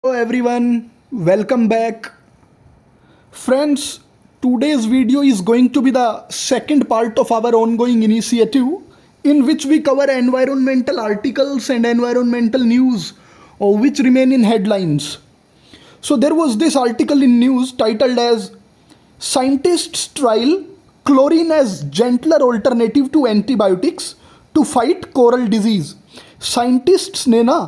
Hello everyone, welcome back. Friends, today's video is going to be the second part of our ongoing initiative in which we cover environmental articles and environmental news which remain in headlines. So there was this article in news titled as Scientists Trial Chlorine as Gentler Alternative to Antibiotics to Fight Coral Disease. Scientists ने ना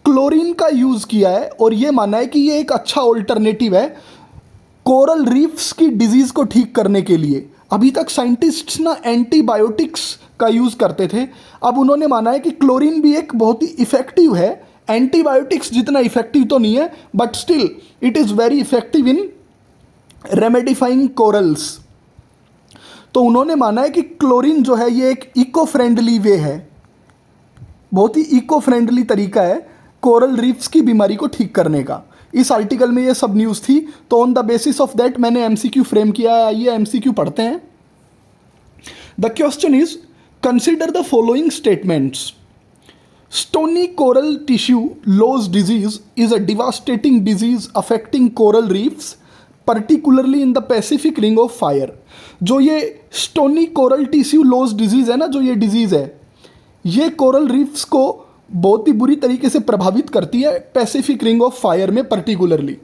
chlorine का use किया है और ये माना है कि ये एक अच्छा ऑल्टरनेटिव है कोरल रीफ्स की डिजीज़ को ठीक करने के लिए। अभी तक साइंटिस्ट्स ना एंटीबायोटिक्स का यूज़ करते थे, अब उन्होंने माना है कि क्लोरीन भी एक बहुत ही इफ़ेक्टिव है। एंटीबायोटिक्स जितना इफ़ेक्टिव तो नहीं है but still it is very effective in remedifying corals. तो उन्होंने माना है कि क्लोरीन जो है ये एक इको फ्रेंडली वे है, बहुत ही इको फ्रेंडली तरीका है कोरल रीफ्स की बीमारी को ठीक करने का। इस आर्टिकल में ये सब न्यूज़ थी, तो on the basis of that मैंने एमसीक्यू फ्रेम किया है। आइए एमसीक्यू पढ़ते हैं। The question is consider the following statements. Stony coral tissue loss disease is a devastating disease affecting coral reefs particularly in the Pacific ring of fire. जो ये stony coral tissue loss disease है ना, जो ये disease है ये coral reefs को बहुत ही बुरी तरीके से प्रभावित करती है पैसिफिक रिंग ऑफ फायर में particularly.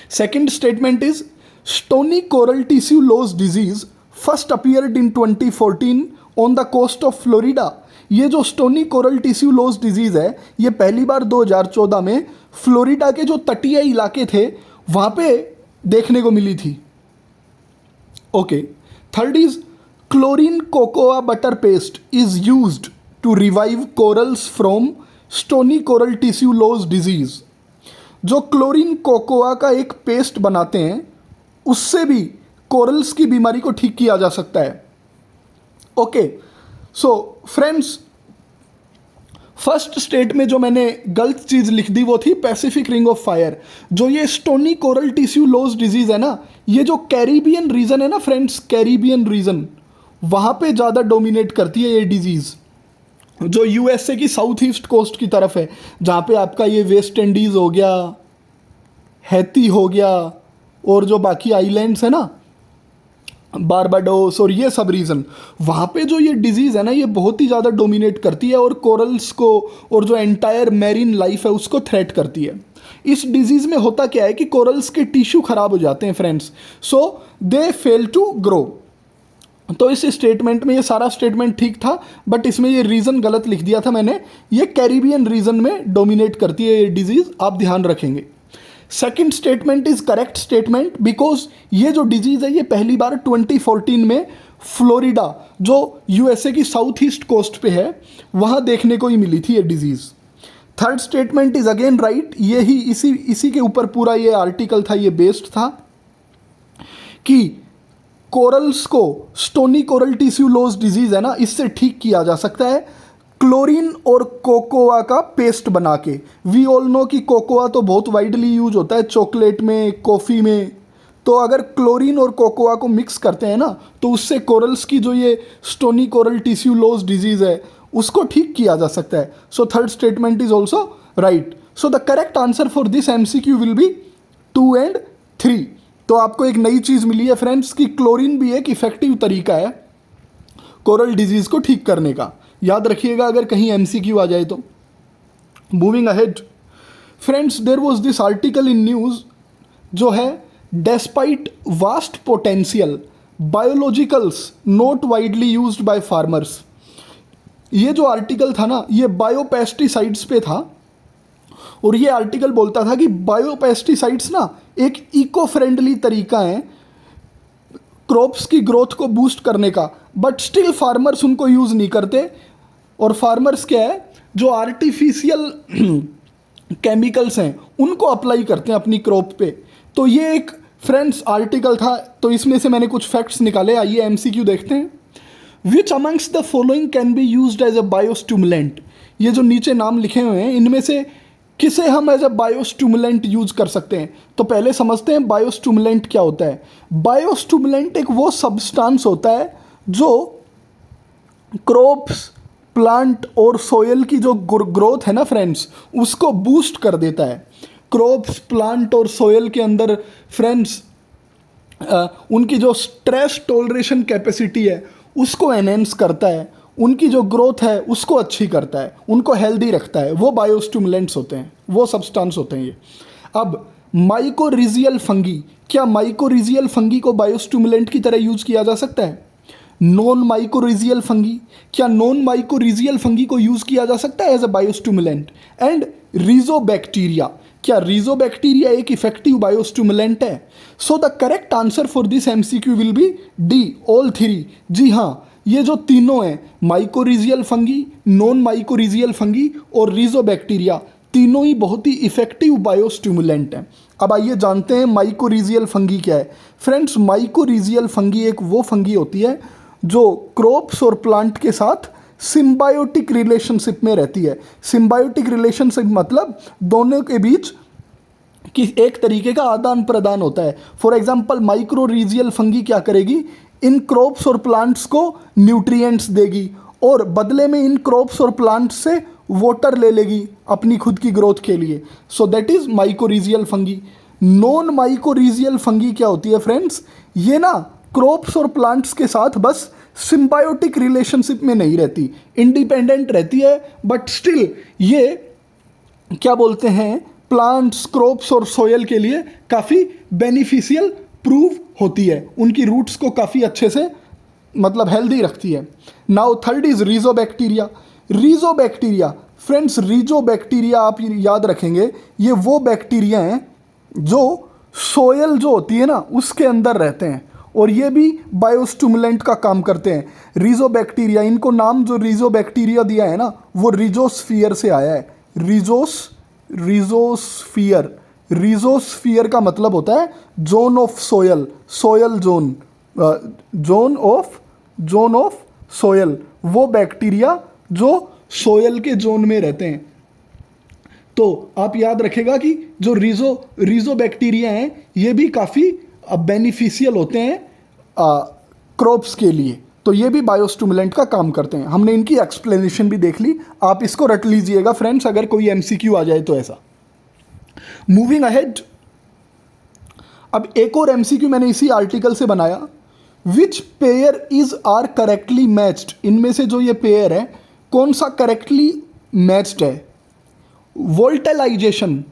Second statement is stony coral tissue loss disease first appeared in 2014 on the coast of Florida. ये जो stony coral tissue loss disease है ये पहली बार 2014 में फ्लोरिडा के जो तटीय इलाके थे वहाँ पे देखने को मिली थी। Okay, third is chlorine cocoa butter paste is used to revive corals from stony coral tissue loss disease. जो क्लोरीन कोकोआ का एक पेस्ट बनाते हैं उससे भी कोरल्स की बीमारी को ठीक किया जा सकता है। Okay, so friends, first state में जो मैंने गलत चीज़ लिख दी वो थी पैसिफिक रिंग ऑफ फायर। जो ये stony coral tissue loss disease है ना, ये जो कैरिबियन रीजन है ना फ्रेंड्स, कैरिबियन रीजन वहाँ पे ज़्यादा डोमिनेट करती है ये डिजीज़। जो यूएसए की साउथ ईस्ट कोस्ट की तरफ है, जहाँ पे आपका ये वेस्ट इंडीज़ हो गया, हैती हो गया और जो बाकी आइलैंड्स है ना, बारबाडोस और ये सब रीजन, वहाँ पे जो ये डिजीज़ है ना ये बहुत ही ज़्यादा डोमिनेट करती है और कोरल्स को और जो एंटायर मैरीन लाइफ है उसको थ्रेट करती है। इस डिजीज़ में होता क्या है कि कोरल्स के टिश्यू ख़राब हो जाते हैं friends, so they fail to grow. तो इस स्टेटमेंट में ये सारा स्टेटमेंट ठीक था बट इसमें ये रीज़न गलत लिख दिया था मैंने। ये कैरिबियन रीजन में डोमिनेट करती है ये डिजीज़, आप ध्यान रखेंगे। Second statement is correct statement because ये जो डिजीज़ है ये पहली बार 2014 में फ्लोरिडा जो यूएसए की साउथ ईस्ट कोस्ट पे है वहाँ देखने को ही मिली थी ये disease. Third statement is again right, ये ही इसी के ऊपर पूरा ये आर्टिकल था, ये बेस्ड था कि कोरल्स को stony coral tissue loss disease है ना इससे ठीक किया जा सकता है क्लोरीन और कोकोआ का पेस्ट बना के। वी ऑल नो कि कोकोआ तो बहुत वाइडली यूज होता है चॉकलेट में, कॉफ़ी में, तो अगर क्लोरीन और कोकोआ को मिक्स करते हैं ना तो उससे कोरल्स की जो ये stony coral tissue loss disease है उसको ठीक किया जा सकता है। So third statement is also right. So the correct answer for this MCQ will B 2 and 3। तो आपको एक नई चीज़ मिली है फ्रेंड्स कि क्लोरीन भी एक इफ़ेक्टिव तरीका है कोरल डिजीज़ को ठीक करने का। याद रखिएगा अगर कहीं एमसीक्यू आ जाए तो। Moving ahead friends, there was this article in news जो है despite vast potential biologicals not widely used by farmers. ये जो आर्टिकल था ना ये बायोपेस्टिसाइड्स पे था और ये आर्टिकल बोलता था कि बायोपेस्टिसाइड्स ना एक इको फ्रेंडली तरीका है क्रॉप्स की ग्रोथ को बूस्ट करने का, बट स्टिल फार्मर्स उनको यूज़ नहीं करते। और फार्मर्स क्या है, जो आर्टिफिशियल केमिकल्स हैं उनको अप्लाई करते हैं अपनी क्रॉप पे। तो ये एक फ्रेंड्स आर्टिकल था, तो इसमें से मैंने कुछ फैक्ट्स निकाले, आइए एमसीक्यू देखते हैं। Which amongst the following can be used as a biostimulant. ये जो नीचे नाम लिखे हुए हैं इनमें से किसे हम एज अ बायोस्टिमुलेंट यूज कर सकते हैं। तो पहले समझते हैं बायोस्टिमुलेंट क्या होता है। बायोस्टिमुलेंट एक वो सब्सटेंस होता है जो क्रॉप्स, प्लांट और सोयल की जो ग्रोथ है ना फ्रेंड्स उसको बूस्ट कर देता है। क्रॉप्स, प्लांट और सोयल के अंदर फ्रेंड्स उनकी जो स्ट्रेस टॉलरेशन कैपेसिटी है उसको एनहेंस करता है, उनकी जो ग्रोथ है उसको अच्छी करता है, उनको हेल्दी रखता है। वो बायोस्टिमुलेंट्स होते हैं, वो सब्सटेंस होते हैं ये। अब माइकोरिजियल फंगी, क्या माइकोरिजियल फंगी को बायोस्टिमुलेंट की तरह यूज किया जा सकता है? नॉन माइकोरिजियल फंगी, क्या नॉन माइकोरिजियल फंगी को यूज किया जा सकता है as a biostimulant? And rhizobacteria, क्या रिजोबैक्टीरिया एक इफेक्टिव बायोस्टिमुलेंट है? So the correct answer for this MCQ will be D, all three. जी हाँ, ये जो तीनों हैं, mycorrhizal fungi, non mycorrhizal fungi और रिजोबैक्टीरिया, तीनों ही बहुत ही इफेक्टिव बायोस्टिमुलेंट हैं। अब आइए जानते हैं माइकोरिजियल फंगी क्या है। फ्रेंड्स, माइकोरिजियल फंगी एक वो फंगी होती है जो क्रॉप्स और प्लांट के साथ सिम्बायोटिक रिलेशनशिप में रहती है। सिम्बायोटिक रिलेशनशिप मतलब दोनों के बीच कि एक तरीके का आदान प्रदान होता है। फॉर एग्जाम्पल, माइक्रोरीजियल फंगी क्या करेगी, इन क्रॉप्स और प्लांट्स को न्यूट्रिएंट्स देगी और बदले में इन क्रॉप्स और प्लांट्स से वाटर ले लेगी अपनी खुद की ग्रोथ के लिए। So that is mycorrhizal fungi. Non mycorrhizal fungi क्या होती है फ्रेंड्स, ये ना क्रॉप्स और प्लांट्स के साथ बस सिम्बायोटिक रिलेशनशिप में नहीं रहती, इंडिपेंडेंट रहती है, बट स्टिल ये क्या बोलते हैं, प्लांट्स, क्रॉप्स और सोयल के लिए काफ़ी बेनिफिशियल प्रूव होती है, उनकी रूट्स को काफ़ी अच्छे से मतलब हेल्दी रखती है। Now third is rhizobacteria. Rhizobacteria friends, rhizobacteria आप याद रखेंगे, ये वो बैक्टीरिया हैं जो सोयल जो होती है ना उसके अंदर रहते हैं और ये भी बायोस्टिमुलेंट का काम करते हैं। रिजोबैक्टीरिया, इनको नाम जो रिजोबैक्टीरिया दिया है ना वो रिजोस्फियर से आया है। रिजोस्फियर, रिजोस्फियर का मतलब होता है zone of soil, soil zone, zone of soil, वो बैक्टीरिया जो सोयल के जोन में रहते हैं। तो आप याद रखेगा कि जो रिजोबैक्टीरिया हैं ये भी काफ़ी बेनिफिशियल होते हैं क्रॉप्स के लिए, तो ये भी बायोस्टिमुलेंट का काम करते हैं। हमने इनकी एक्सप्लेनेशन भी देख ली, आप इसको रट लीजिएगा फ्रेंड्स अगर कोई एमसीक्यू आ जाए तो ऐसा। मूविंग अहेड, अब एक और एमसीक्यू मैंने इसी आर्टिकल से बनाया। Which pair is are correctly matched, इनमें से जो ये पेयर है कौन सा करेक्टली मैच्ड है? वोल्टेलाइजेशन,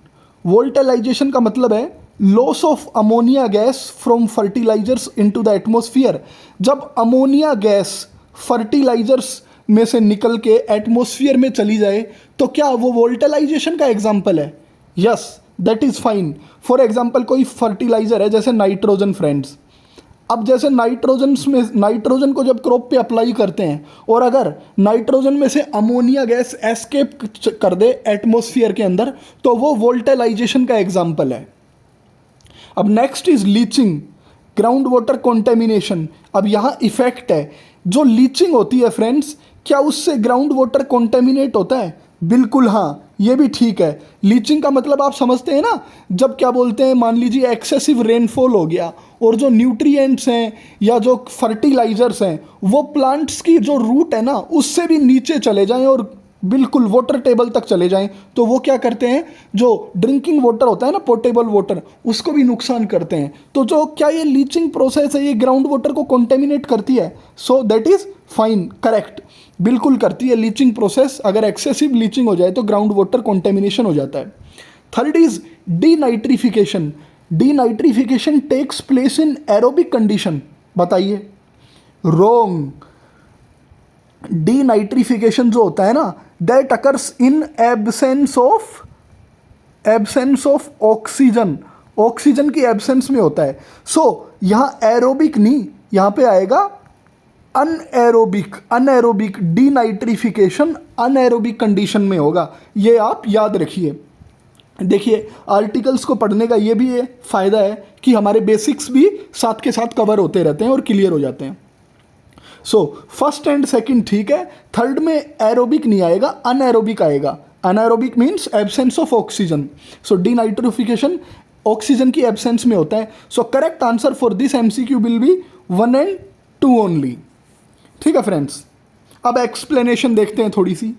वोल्टेलाइजेशन का मतलब है loss of ammonia gas from fertilisers into the atmosphere. जब अमोनिया गैस फर्टिलाइजर्स में से निकल के एटमॉस्फेयर में चली जाए तो क्या वो वोल्टेलाइजेशन का एग्जाम्पल है? Yes, that is fine. For example कोई फर्टिलाइजर है जैसे नाइट्रोजन फ्रेंड्स, अब जैसे नाइट्रोजन को जब क्रॉप पे अप्लाई करते हैं और अगर नाइट्रोजन में से अमोनिया गैस एस्केप कर दे एटमॉस्फेयर के अंदर तो वो वोल्टेलाइजेशन का एग्जाम्पल है। अब next is leaching, ground water contamination. अब यहाँ इफेक्ट है, जो लीचिंग होती है फ्रेंड्स, क्या उससे ग्राउंड वाटर कॉन्टेमिनेट होता है? बिल्कुल हाँ, ये भी ठीक है। लीचिंग का मतलब आप समझते हैं ना, जब क्या बोलते हैं, मान लीजिए एक्सेसिव रेनफॉल हो गया और जो न्यूट्रिएंट्स हैं या जो फर्टिलाइजर्स हैं वो प्लांट्स की जो रूट है ना उससे भी नीचे चले जाएं और बिल्कुल वाटर टेबल तक चले जाएं, तो वो क्या करते हैं, जो ड्रिंकिंग वाटर होता है ना, पोर्टेबल वाटर, उसको भी नुकसान करते हैं। तो जो क्या ये लीचिंग प्रोसेस है ये ग्राउंड वाटर को कॉन्टेमिनेट करती है? So that is fine, correct, बिल्कुल करती है लीचिंग प्रोसेस। अगर एक्सेसिव लीचिंग हो जाए तो ग्राउंड वाटर कॉन्टेमिनेशन हो जाता है। Third is denitrification. Denitrification takes place in aerobic condition. बताइए, रॉन्ग। डीनाइट्रिफिकेशन जो होता है ना that occurs in absence of oxygen, oxygen की एब्सेंस में होता है। सो यहाँ एरोबिक नहीं, यहाँ पे आएगा anaerobic. Anaerobic denitrification anaerobic condition में होगा, ये आप याद रखिए। देखिए, आर्टिकल्स को पढ़ने का ये भी फ़ायदा है कि हमारे बेसिक्स भी साथ के साथ कवर होते रहते हैं और क्लियर हो जाते हैं। सो फर्स्ट एंड सेकंड ठीक है, थर्ड में एरोबिक नहीं आएगा, अनएरोबिक आएगा। Anaerobic means absence of oxygen. So denitrification oxygen की एब्सेंस में होता है। So correct answer for this MCQ will B 1 and 2 only. ठीक है फ्रेंड्स, अब एक्सप्लेनेशन देखते हैं थोड़ी सी।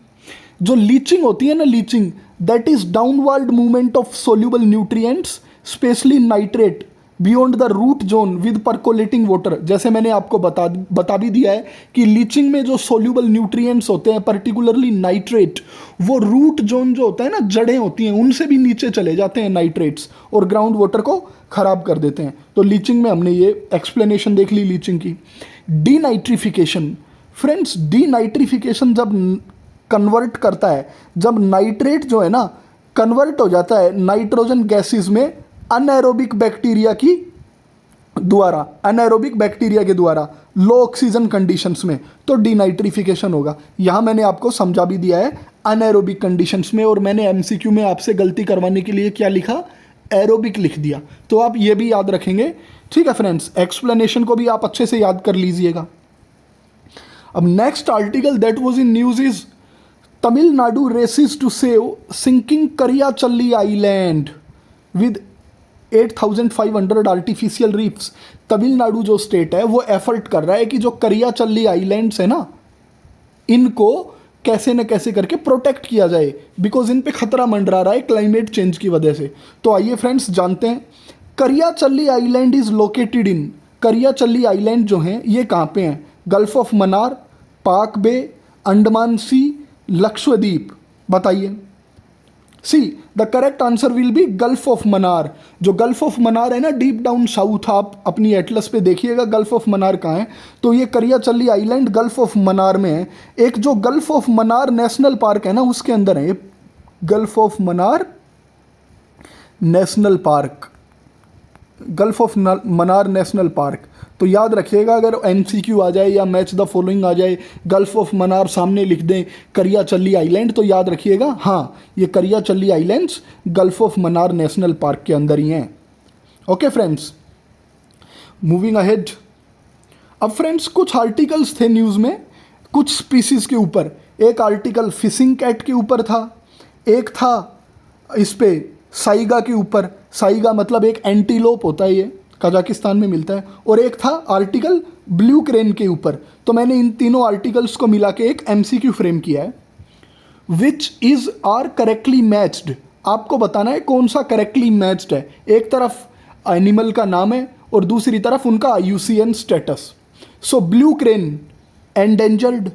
जो लीचिंग होती है ना, leaching, that is downward movement of soluble nutrients specially nitrate beyond the root zone with percolating water. जैसे मैंने आपको बता भी दिया है कि लीचिंग में जो सोल्यूबल न्यूट्रिएंट्स होते हैं, पर्टिकुलरली नाइट्रेट, वो रूट जोन जो होता है ना, जड़ें होती हैं, उनसे भी नीचे चले जाते हैं नाइट्रेट्स और ग्राउंड वाटर को खराब कर देते हैं। तो लीचिंग में हमने ये एक्सप्लेनेशन देख ली लीचिंग की। डीनाइट्रिफिकेशन, फ्रेंड्स डीनाइट्रिफिकेशन जब कन्वर्ट करता है, जब नाइट्रेट जो है ना कन्वर्ट हो जाता है नाइट्रोजन गैसेस में अनएरोबिक बैक्टीरिया की द्वारा, अनएरोबिक बैक्टीरिया के द्वारा लो ऑक्सीजन कंडीशंस में, तो डीनाइट्रिफिकेशन होगा। यहाँ मैंने आपको समझा भी दिया है अनएरोबिक कंडीशंस में, और मैंने एमसीक्यू में आपसे गलती करवाने के लिए क्या लिखा, एरोबिक लिख दिया। तो आप ये भी याद रखेंगे, ठीक है फ्रेंड्स। एक्सप्लेनेशन को भी आप अच्छे से याद कर लीजिएगा। अब next article that was in news is Tamil Nadu racist to save sinking करियाचल्ली island with 8,500 artificial reefs. Tamil Nadu जो स्टेट है वो एफर्ट कर रहा है कि जो करियाचल्ली आइलैंड्स है ना, इनको कैसे न कैसे करके प्रोटेक्ट किया जाए, बिकॉज इन पे खतरा मंडरा रहा है क्लाइमेट चेंज की वजह से। तो आइए फ्रेंड्स जानते हैं, Kariyachalli island is located in, Kariyachalli island जो हैं ये कहाँ पे हैं, गल्फ ऑफ मन्नार, पाक बे, अंडमान सी, लक्षद्वीप। बताइए। See the correct answer will be gulf of Mannar. जो गल्फ ऑफ मन्नार है ना, डीप डाउन साउथ, आप अपनी एटलस पे देखिएगा गल्फ ऑफ मन्नार कहाँ है, तो ये करियाचल्ली आइलैंड गल्फ ऑफ मन्नार में है। एक जो gulf of Mannar National park है ना, उसके अंदर है ये gulf of Mannar National park, gulf of Mannar National park. तो याद रखिएगा, अगर एमसीक्यू आ जाए या मैच द फॉलोइंग आ जाए, गल्फ ऑफ मन्नार सामने लिख दें करियाचल्ली आइलैंड, तो याद रखिएगा हाँ ये Kariyachalli islands Gulf of Mannar National Park के अंदर ही हैं। Okay friends, moving ahead. अब फ्रेंड्स कुछ आर्टिकल्स थे न्यूज़ में कुछ स्पीसीज़ के ऊपर। एक आर्टिकल फिशिंग कैट के ऊपर था, एक था इस पे साइगा के ऊपर। साइगा मतलब एक एंटीलोप होता है, ये कजाकिस्तान में मिलता है। और एक था आर्टिकल ब्लू क्रेन के ऊपर। तो मैंने इन तीनों आर्टिकल्स को मिला के एक एमसीक्यू फ्रेम किया है। Which is are correctly matched, आपको बताना है कौन सा करेक्टली मैच्ड है। एक तरफ एनिमल का नाम है और दूसरी तरफ उनका IUCN स्टेटस। सो blue crane endangered,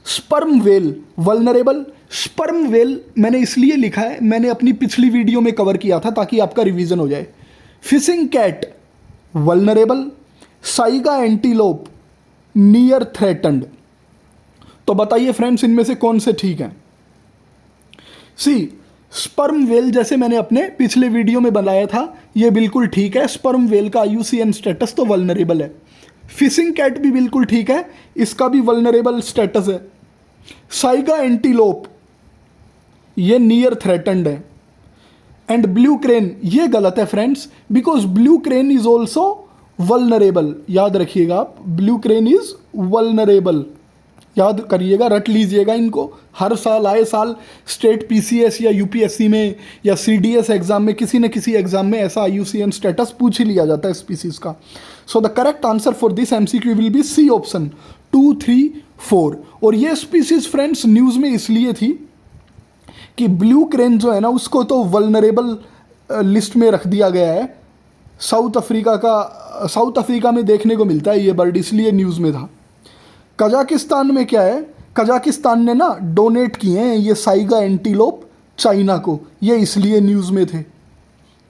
sperm whale vulnerable. Sperm whale मैंने इसलिए लिखा है, मैंने अपनी पिछली वीडियो में कवर किया था ताकि आपका रिवीजन हो जाए। Fishing cat vulnerable, saiga antelope near threatened. तो बताइए फ्रेंड्स इनमें से कौन से ठीक हैं। सी स्पर्म वेल जैसे मैंने अपने पिछले वीडियो में बनाया था, ये बिल्कुल ठीक है। स्पर्म वेल का IUCN स्टेटस तो वल्नरेबल है। फिशिंग कैट भी बिल्कुल ठीक है, इसका भी वल्नरेबल स्टेटस है। साइगा एंटीलोप ये नियर थ्रेटन्ड है। एंड ब्लू क्रेन ये गलत है friends, because blue crane is also vulnerable. याद रखिएगा आप, ब्लू क्रेन इज वल्नरेबल। याद करिएगा, रट लीजिएगा इनको। हर साल आए साल स्टेट PCS या UPSC में या CDS एग्जाम में, किसी न किसी एग्जाम में ऐसा IUCN स्टेटस पूछ ही लिया जाता है स्पीसीज का। सो the correct answer for this MCQ will be C option 2, 3, 4। और ये स्पीसीज फ्रेंड्स न्यूज़ में इसलिए थी कि ब्लू क्रेन जो है ना उसको तो वल्नरेबल लिस्ट में रख दिया गया है। साउथ अफ्रीका में देखने को मिलता है ये बर्ड, इसलिए न्यूज़ में था। कजाकिस्तान में क्या है, कजाकिस्तान ने ना डोनेट किए हैं ये साइगा एंटीलोप चाइना को, ये इसलिए न्यूज़ में थे।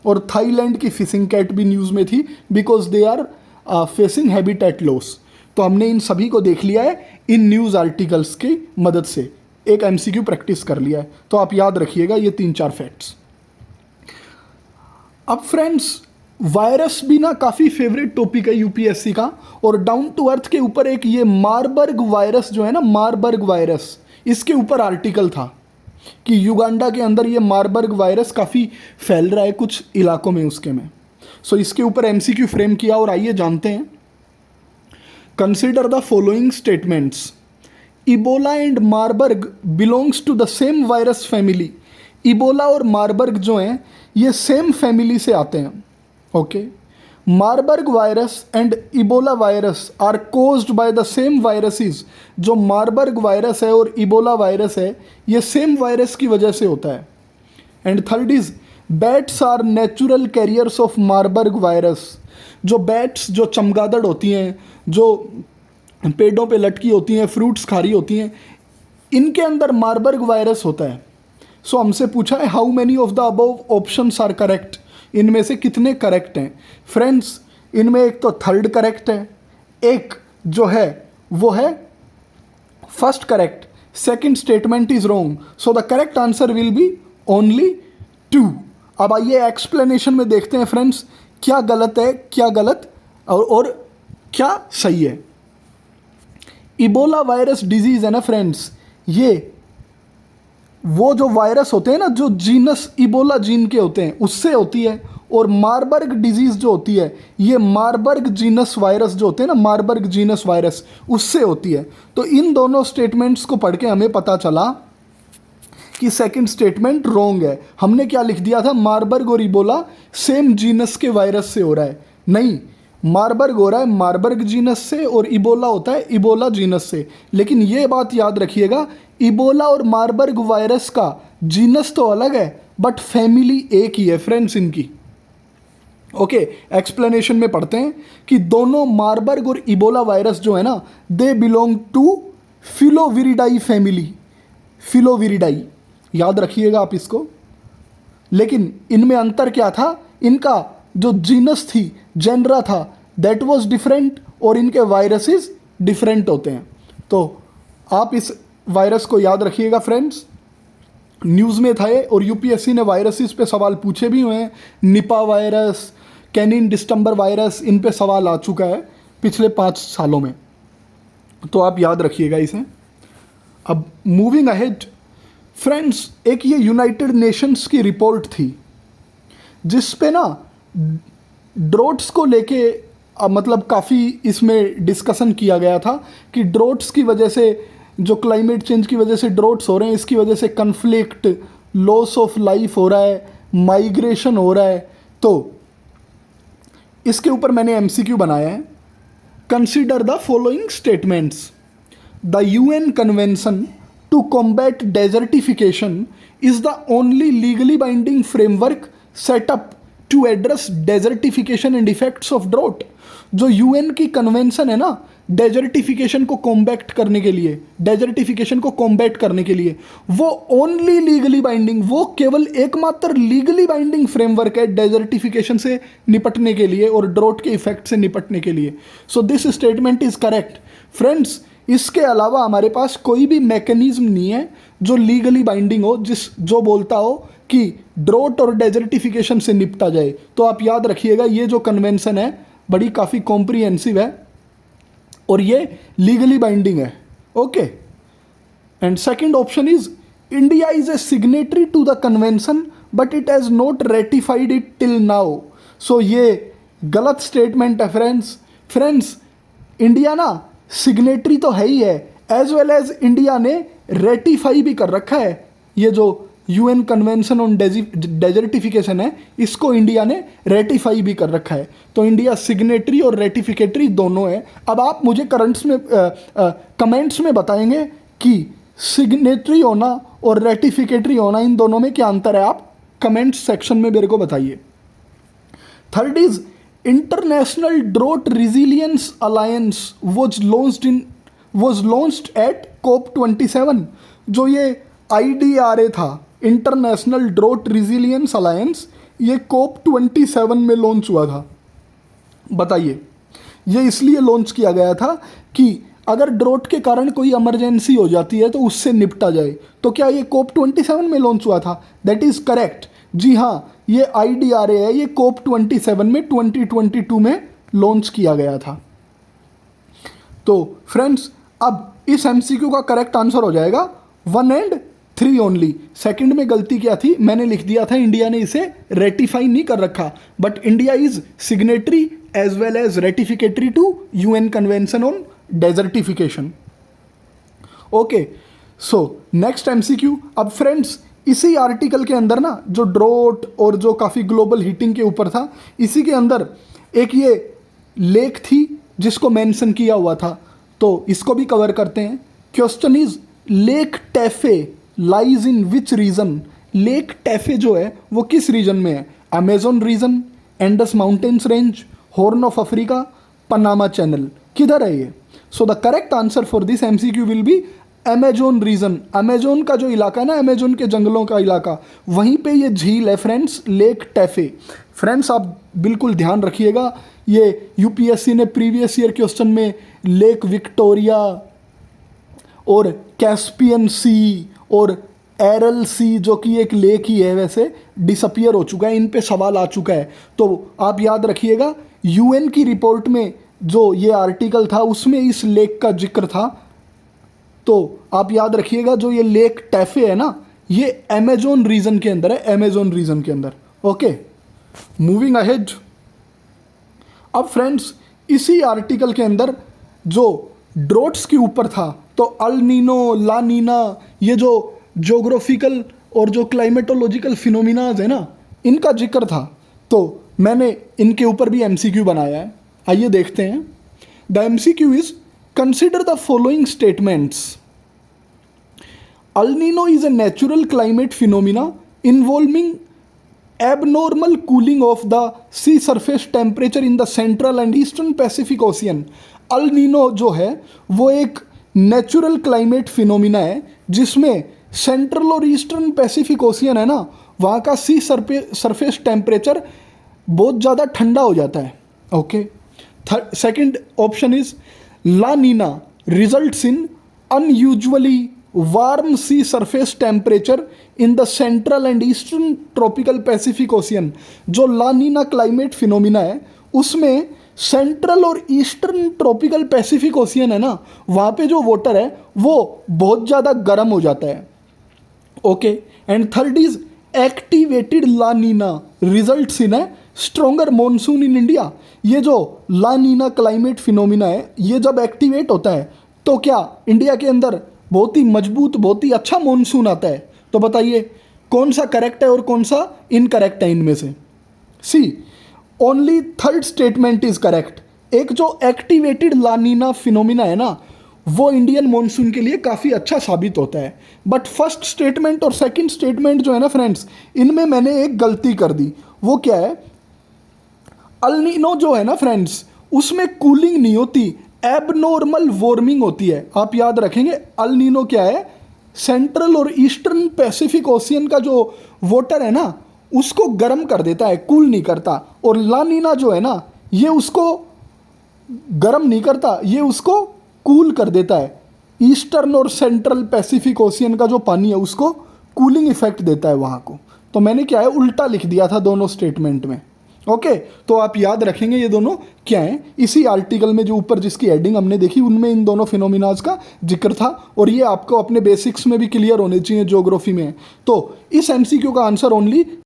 और थाईलैंड की फिशिंग कैट भी न्यूज़ में थी, because they are facing habitat loss. तो हमने इन सभी को देख लिया है इन न्यूज़ आर्टिकल्स की मदद से, एक MCQ प्रैक्टिस कर लिया है। तो आप याद रखिएगा ये 3-4 फैक्ट्स। अब फ्रेंड्स वायरस भी ना काफ़ी फेवरेट टॉपिक है UPSC का। और डाउन टू अर्थ के ऊपर एक ये मारबर्ग वायरस जो है ना, मारबर्ग वायरस, इसके ऊपर आर्टिकल था कि युगांडा के अंदर ये मारबर्ग वायरस काफ़ी फैल रहा है कुछ इलाकों में उसके में। सो इसके ऊपर MCQ फ्रेम किया और आइए जानते हैं। Consider the following statements. Ebola and Marburg belongs to the same virus family. Ebola और मारबर्ग जो हैं ये सेम फैमिली से आते हैं। Okay. Marburg virus and Ebola virus are caused by the same viruses. जो मार्बर्ग वायरस है और इबोला वायरस है ये सेम वायरस की वजह से होता है। And third is bats are natural carriers of Marburg virus. जो बैट्स, जो चमगादड़ होती हैं, जो पेड़ों पे लटकी होती हैं, फ्रूट्स खा रही होती हैं, इनके अंदर मार्बर्ग वायरस होता है। सो हमसे पूछा है how many of the above options are correct, इनमें से कितने करेक्ट हैं। फ्रेंड्स इनमें एक तो थर्ड करेक्ट है, एक जो है वो है first correct, second statement is wrong, so the correct answer will be only 2। अब आइए एक्सप्लेनेशन में देखते हैं फ्रेंड्स क्या गलत है, क्या गलत और क्या सही है। इबोला वायरस डिजीज है ना फ्रेंड्स, ये वो जो वायरस होते हैं ना जो जीनस इबोला जीन के होते हैं उससे होती है, और मार्बर्ग डिजीज जो होती है ये मार्बर्ग जीनस वायरस जो होते हैं ना, मार्बर्ग जीनस वायरस उससे होती है। तो इन दोनों स्टेटमेंट्स को पढ़ के हमें पता चला कि सेकंड स्टेटमेंट रॉन्ग है। हमने क्या लिख दिया था, मार्बर्ग और इबोला सेम जीनस के वायरस से हो रहा है, नहीं, मार्बर्ग हो रहा है मार्बर्ग जीनस से और इबोला होता है इबोला जीनस से। लेकिन ये बात याद रखिएगा, इबोला और मार्बर्ग वायरस का जीनस तो अलग है बट फैमिली एक ही है फ्रेंड्स इनकी। ओके, एक्सप्लेनेशन में पढ़ते हैं कि दोनों मार्बर्ग और इबोला वायरस जो है ना दे बिलोंग टू फिलोविरिडाई फैमिली, फिलोविरिडाई याद रखिएगा आप इसको। लेकिन इनमें अंतर क्या था, इनका जो जीनस थी, जेनरा था, दैट वाज डिफरेंट और इनके वायरसेस डिफरेंट होते हैं। तो आप इस वायरस को याद रखिएगा फ्रेंड्स, न्यूज़ में था ये और यूपीएससी ने वायरसेस पे सवाल पूछे भी हुए हैं। Nipah virus, canine distemper virus, इन पे सवाल आ चुका है पिछले 5 सालों में, तो आप याद रखिएगा इसे। अब मूविंग अहेड फ्रेंड्स, एक ये यूनाइटेड नेशंस की रिपोर्ट थी जिस पे ना ड्रोट्स को लेके मतलब काफ़ी इसमें डिस्कशन किया गया था कि ड्रोट्स की वजह से, जो क्लाइमेट चेंज की वजह से ड्रोट्स हो रहे हैं, इसकी वजह से कन्फ्लिक्ट, लॉस ऑफ लाइफ हो रहा है, माइग्रेशन हो रहा है। तो इसके ऊपर मैंने एमसीक्यू बनाया है। Consider the following statements. The UN convention to combat desertification is the only legally binding framework setup to address desertification and effects of drought. जो यूएन की कन्वेंशन है ना डेजर्टिफिकेशन को कॉम्बैक्ट करने के लिए, डेजर्टिफिकेशन को कॉम्बैट करने के लिए, वो ओनली लीगली बाइंडिंग, वो केवल एकमात्र लीगली बाइंडिंग फ्रेमवर्क है डेजर्टिफिकेशन से निपटने के लिए और ड्रोट के इफेक्ट से निपटने के लिए। So this statement is correct friends. इसके अलावा हमारे पास कोई भी मैकेनिज्म नहीं है जो लीगली बाइंडिंग हो, जो बोलता हो कि ड्रोट और डेजर्टिफिकेशन से निपटा जाए। तो आप याद रखिएगा ये जो कन्वेंशन है बड़ी काफ़ी कॉम्प्रिहेंसिव है और ये लीगली बाइंडिंग है। Okay, and second option is India is a signatory to the convention but it has not ratified it till now. So ये गलत स्टेटमेंट है फ्रेंड्स। इंडिया ना सिग्नेटरी तो है ही है, एज वेल एज इंडिया ने ratify भी कर रखा है। ये जो यूएन कन्वेंशन ऑन डेजर्टिफिकेशन है इसको इंडिया ने रेटिफाई भी कर रखा है। तो इंडिया सिग्नेटरी और रेटिफिकेटरी दोनों है। अब आप मुझे कमेंट्स में बताएंगे कि सिग्नेटरी होना और रेटिफिकेटरी होना इन दोनों में क्या अंतर है, आप कमेंट्स सेक्शन में मेरे को बताइए। Third is international draught resilience alliance was launched at COP27। जो ये IDRA था, इंटरनेशनल ड्रोट रिजिलियंस अलायंस, ये COP27 में लॉन्च हुआ था। बताइए, ये इसलिए लॉन्च किया गया था कि अगर ड्रोट के कारण कोई इमरजेंसी हो जाती है तो उससे निपटा जाए। तो क्या ये COP27 में लॉन्च हुआ था? That is correct. जी हाँ, ये IDRA है, ये COP27 में 2022 में लॉन्च किया गया था। तो फ्रेंड्स अब इस MCQ का करेक्ट आंसर हो जाएगा 1 and 3 ओनली। सेकंड में गलती क्या थी, मैंने लिख दिया था इंडिया ने इसे रेटिफाई नहीं कर रखा, but India is signatory as well as ratificatory to UN convention on desertification. Okay, so next MCQ। अब फ्रेंड्स इसी आर्टिकल के अंदर ना जो ड्रोट और जो काफ़ी ग्लोबल हीटिंग के ऊपर था, इसी के अंदर एक ये लेक थी जिसको मेंशन किया हुआ था, तो इसको भी कवर करते हैं। Question is Lake Tefe lies in which region. Lake Tefe जो है वो किस रीजन में है? Amazon region, Andes mountains range, Horn of Africa, Panama channel, किधर है ये? So the correct answer for this MCQ will be Amazon region. Amazon का जो इलाका है ना, अमेजोन के जंगलों का इलाका, वहीं पे ये झील है फ्रेंड्स, लेक टैफे। फ्रेंड्स आप बिल्कुल ध्यान रखिएगा, ये यूपीएससी ने प्रीवियस ईयर क्वेश्चन में लेक विक्टोरिया और कैस्पियन सी और एरल सी, जो कि एक लेक ही है वैसे, डिसअपियर हो चुका है, इन पे सवाल आ चुका है। तो आप याद रखिएगा, यूएन की रिपोर्ट में जो ये आर्टिकल था उसमें इस लेक का जिक्र था। तो आप याद रखिएगा, जो ये लेक टैफे है ना, ये अमेजोन रीजन के अंदर है, अमेजोन रीजन के अंदर। Okay, moving ahead. अब फ्रेंड्स इसी आर्टिकल के अंदर जो ड्रोट्स के ऊपर था, तो अल नीनो, ला नीना, ये जो ज्योग्राफिकल और जो क्लाइमेटोलॉजिकल फिनोमिनाज है ना, इनका जिक्र था। तो मैंने इनके ऊपर भी एमसीक्यू बनाया है, आइए देखते हैं। The MCQ is consider the following statements. El Nino is a natural climate phenomena involving abnormal cooling of the sea surface temperature in the central and eastern Pacific Ocean। El Nino जो है वो एक natural climate phenomena है जिसमें central और eastern Pacific ocean है ना, वहाँ का सी सरफेस टेम्परेचर बहुत ज़्यादा ठंडा हो जाता है। Okay, second option is La Nina results in unusually warm sea surface temperature in the central and eastern tropical Pacific ocean. जो ला नीना क्लाइमेट फिनोमिना है उसमें सेंट्रल और ईस्टर्न ट्रॉपिकल पैसिफिक ओशियन है ना, वहाँ पे जो वाटर है वो बहुत ज़्यादा गर्म हो जाता है। Okay, and third is activated La Nina results in है स्ट्रोंगर मॉनसून इन इंडिया। ये जो ला नीना क्लाइमेट फिनोमिना है, ये जब एक्टिवेट होता है तो क्या इंडिया के अंदर बहुत ही मजबूत, बहुत ही अच्छा मॉनसून आता है। तो बताइए कौन सा करेक्ट है और कौन सा इनकरेक्ट है इनमें से? C, only third statement is correct. एक जो एक्टिवेटेड ला नीना फिनोमिना है ना, वो इंडियन मॉनसून के लिए काफ़ी अच्छा साबित होता है। बट फर्स्ट स्टेटमेंट और सेकंड स्टेटमेंट जो है ना फ्रेंड्स, इनमें मैंने एक गलती कर दी। वो क्या है? अल नीनो जो है ना फ्रेंड्स, उसमें कूलिंग नहीं होती, एबनॉर्मल वार्मिंग होती है। आप याद रखेंगे, अल नीनो क्या है? सेंट्रल और ईस्टर्न पैसिफिक ओशियन का जो वाटर है ना, उसको गर्म कर देता है, कूल नहीं करता। और ला नीना जो है ना, ये उसको गर्म नहीं करता, ये उसको कूल कर देता है। ईस्टर्न और सेंट्रल पैसिफिक ओशियन का जो पानी है उसको कूलिंग इफेक्ट देता है वहाँ को। तो मैंने क्या है, उल्टा लिख दिया था दोनों स्टेटमेंट में। ओके, तो आप याद रखेंगे ये दोनों क्या हैं। इसी आर्टिकल में जो ऊपर जिसकी हेडिंग हमने देखी उनमें इन दोनों फिनोमिनाज का जिक्र था, और ये आपको अपने बेसिक्स में भी क्लियर होने चाहिए ज्योग्राफी में। तो इस एमसीक्यू का आंसर ओनली